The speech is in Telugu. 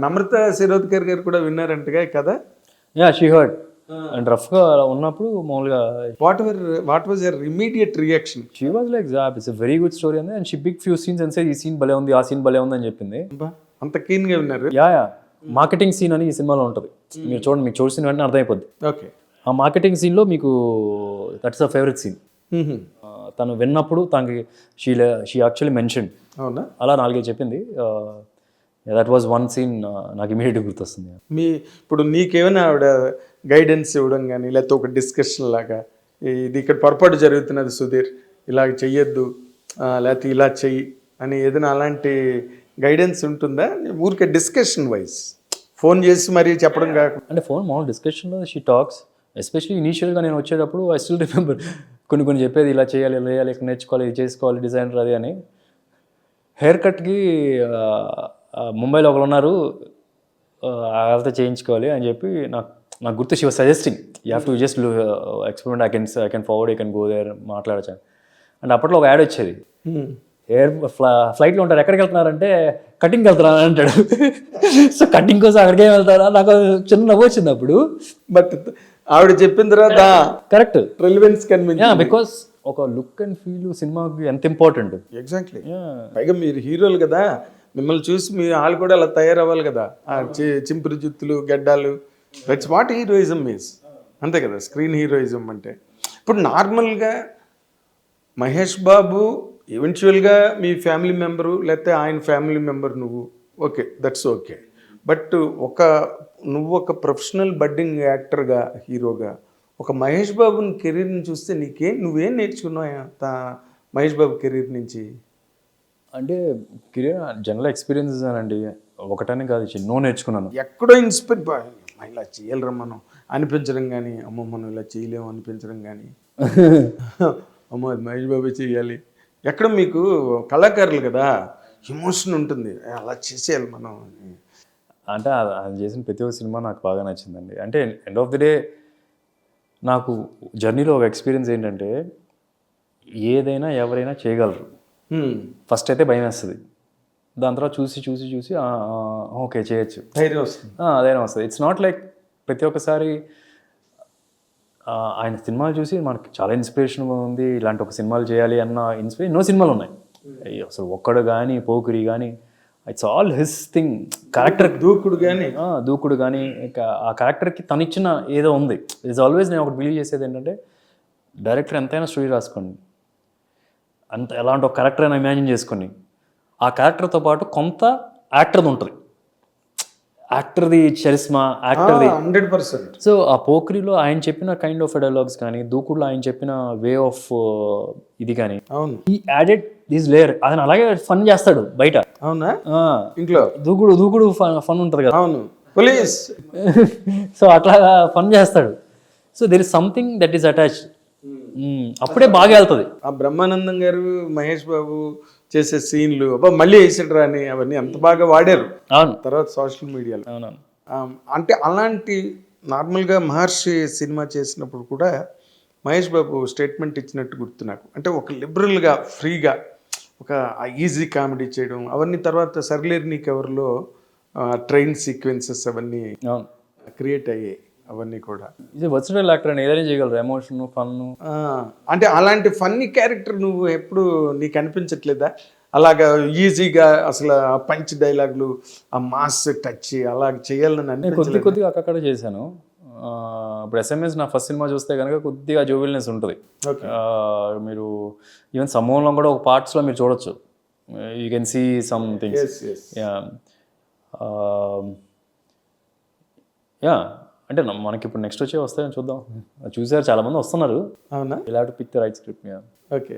నమ్రత శిరోద్కర్ గారు కూడా విన్నారంటగా కదా. యా షీ హర్డ్ అండ్ రఫ్గా ఉన్నప్పుడు మామూలుగా what was your immediate reaction? She was like it's very good story అండి and she big few scenes and say ఈ సీన్ భలే ఉంది, ఆ సీన్ భలే ఉంది అని చెప్పింది. అంత keen గా విన్నారు. యా మార్కెటింగ్ సీన్ అని ఈ సినిమాలో ఉంటుంది, మీరు చూడండి, మీకు చూసిన వెంటనే అర్థమైపోద్ది. ఓకే. ఆ మార్కెటింగ్ సీన్లో మీకు దట్స్ అ ఫేవరెట్ సీన్. తను విన్నప్పుడు తనకి షీ యాక్చువల్లీ మెన్షన్, అవునా? అలా 4 చెప్పింది. దట్ వాజ్ వన్ సీన్ నాకు ఇమీడియట్గా గుర్తొస్తుంది. ఇప్పుడు నీకేమైనా ఆవిడ గైడెన్స్ ఇవ్వడం కానీ, లేకపోతే ఒక డిస్కషన్ లాగా, ఇది ఇక్కడ పొరపాటు జరుగుతున్నది సుధీర్, ఇలాగ చెయ్యొద్దు, లేకపోతే ఇలా చెయ్యి అని ఏదైనా అలాంటి గైడెన్స్ ఉంటుందా? ఊరికే డిస్కషన్ వైజ్ ఫోన్ చేసి మరీ చెప్పడం కాకుండా. అంటే ఫోన్ మామూలు డిస్కషన్లో షీ టాక్స్. ఎస్పెషల్లీ ఇనీషియల్గా నేను వచ్చేటప్పుడు ఐ స్టిల్ రిమెంబర్ కొన్ని చెప్పేది, ఇలా చేయాలి, ఇలా చేయాలి, ఇక్కడ నేర్చుకోవాలి, ఇది చేసుకోవాలి, డిజైనర్ అది అని. హెయిర్ కట్కి ముంబైలో ఒకరు ఉన్నారు, అర్థం చేయించుకోవాలి అని చెప్పి నాకు గుర్తు she was suggesting you have to just experiment, I can forward, I can go there, మాట్లాడచ్చాను. అండ్ అప్పట్లో ఒక యాడ్ వచ్చేది, ఎయిర్ ఫ్లైట్లో ఉంటారు, ఎక్కడికి వెళ్తున్నారంటే కటింగ్కి వెళ్తున్నా అంటాడు. సో కటింగ్ కోసం అక్కడికే వెళ్తారా, నాకు చిన్న నవ్వు వచ్చింది అప్పుడు. బట్ ఆవిడ చెప్పిన తర్వాత కరెక్ట్ రెలెవెన్స్ కనిపించింది. బికాస్ ఒక లుక్ అండ్ ఫీల్ సినిమాకి ఎంత ఇంపార్టెంట్. ఎగ్జాక్ట్లీ. పైగా మీరు హీరోలు కదా, మిమ్మల్ని చూసి మీ వాళ్ళు కూడా అలా తయారవ్వాలి కదా, చింపురు జుత్తులు, గడ్డాలు. That's what heroism is. అంతే కదా స్క్రీన్ హీరోయిజం అంటే. ఇప్పుడు నార్మల్గా మహేష్ బాబు ఈవెన్చువల్గా మీ ఫ్యామిలీ మెంబరు, లేకపోతే ఆయన ఫ్యామిలీ మెంబర్ నువ్వు, ఓకే, దట్స్ ఓకే. బట్ నువ్వు ఒక ప్రొఫెషనల్ బడ్డింగ్ యాక్టర్గా, హీరోగా ఒక మహేష్ బాబుని కెరీర్ని చూస్తే నువ్వేం నేర్చుకున్నావు మహేష్ బాబు కెరీర్ నుంచి? అంటే కెరీర్ జనరల్ ఎక్స్పీరియన్సెస్ అండి, ఒకటనే కాదు, ఎన్నో నేర్చుకున్నాను. ఎక్కడో ఇన్స్పైర్, ఇలా చేయాలరా మనం అనిపించడం కానీ, అమ్మో మనం ఇలా చేయలేము అనిపించడం కానీ, అమ్మో అది మహేష్ బాబు చేయాలి. ఎక్కడ మీకు కళాకారులు కదా ఎమోషన్ ఉంటుంది, అలా చేసేయాలి మనం. అంటే ఆయన చేసిన ప్రతి ఒక్క సినిమా నాకు బాగా నచ్చిందండి. అంటే ఎండ్ ఆఫ్ ది డే నాకు జర్నీలో ఒక ఎక్స్పీరియన్స్ ఏంటంటే, ఏదైనా ఎవరైనా చేయగలరు. ఫస్ట్ అయితే భయం వేస్తుంది, దాని తర్వాత చూసి ఓకే చేయొచ్చు, ధైర్యం వస్తుంది. ధైర్యం వస్తుంది. ఇట్స్ నాట్ లైక్ ప్రతి ఒక్కసారి ఆయన సినిమాలు చూసి మనకి చాలా ఇన్స్పిరేషన్ ఉంది, ఇలాంటి ఒక సినిమాలు చేయాలి అన్న ఎన్నో సినిమాలు ఉన్నాయి. అసలు ఒక్కడు కానీ, పోకిరి కానీ, it's all his thing. Character దూకుడు కానీ ఆ క్యారెక్టర్కి తనిచ్చిన ఏదో ఉంది. ఇట్స్ ఆల్వేస్ నేను ఒకటి బిలీవ్ చేసేది ఏంటంటే, డైరెక్టర్ ఎంతైనా స్టోరీ రాసుకోండి, ఎలాంటి ఒక క్యారెక్టర్ అయినా ఇమాజిన్ చేసుకొని, ఆ క్యారెక్టర్తో పాటు కొంత యాక్టర్ది ఉంటుంది, యాక్టర్ది చరిస్మా, యాక్టర్ది 100%. సో ఆ పోక్రీలో ఆయన చెప్పిన కైండ్ ఆఫ్ డైలాగ్స్ కానీ, దూకుడులో ఆయన చెప్పిన వే ఆఫ్ ఇది కానీ, ఈ యాడెడ్ దిస్ లేయర్, ఆయన అలాగే ఫన్ చేస్తాడు బయట. అవునా? ఇంట్లో దూకుడు ఫన్ ఉంటుంది కదా. అవును, పోలీస్. సో అట్లా ఫన్ చేస్తాడు. So there is something that is attached. అప్పుడే బాగా వెళ్తుంది. ఆ బ్రహ్మానందం గారు మహేష్ బాబు చేసే సీన్లు అబ్బా మళ్ళీ వేసాడు అని, అవన్నీ అంత బాగా వాడారు. అవును, తర్వాత సోషల్ మీడియాలో. అవునవును. అంటే అలాంటి నార్మల్గా మహర్షి సినిమా చేసినప్పుడు కూడా మహేష్ బాబు స్టేట్మెంట్ ఇచ్చినట్టు గుర్తు నాకు. అంటే ఒక లిబరల్గా, ఫ్రీగా, ఒక ఈజీ కామెడీ చేయడం అవన్నీ. తర్వాత సర్లేరు నీకెవరిలో ట్రైన్ సీక్వెన్సెస్ అవన్నీ క్రియేట్ అయ్యాయి. అవన్నీ కూడా ఇది వర్సటైల్ యాక్టర్ అని ఏదైనా చేయగలరు, ఎమోషన్, ఫన్. అంటే అలాంటి ఫన్నీ క్యారెక్టర్ నువ్వు ఎప్పుడు నీకు అనిపించట్లేదా? అలాగా ఈజీగా అసలు ఆ పంచ్ డైలాగులు, ఆ మాస్ టచ్ అలాగ చేయాలని అనిపించలేదు? కొద్దిగా అక్కడ చేశాను. ఇప్పుడు SMS నా ఫస్ట్ సినిమా చూస్తే కనుక కొద్దిగా జోవిల్నెస్ ఉంటుంది. మీరు ఈవెన్ సమూహంలో కూడా ఒక పార్ట్స్లో మీరు చూడొచ్చు, you can see some things. అంటే మనకి ఇప్పుడు నెక్స్ట్ వచ్చే వస్తాయని చూద్దాం. చూసారు, చాలా మంది వస్తున్నారు. అవునా? ఇలా to pick the right script. Okay.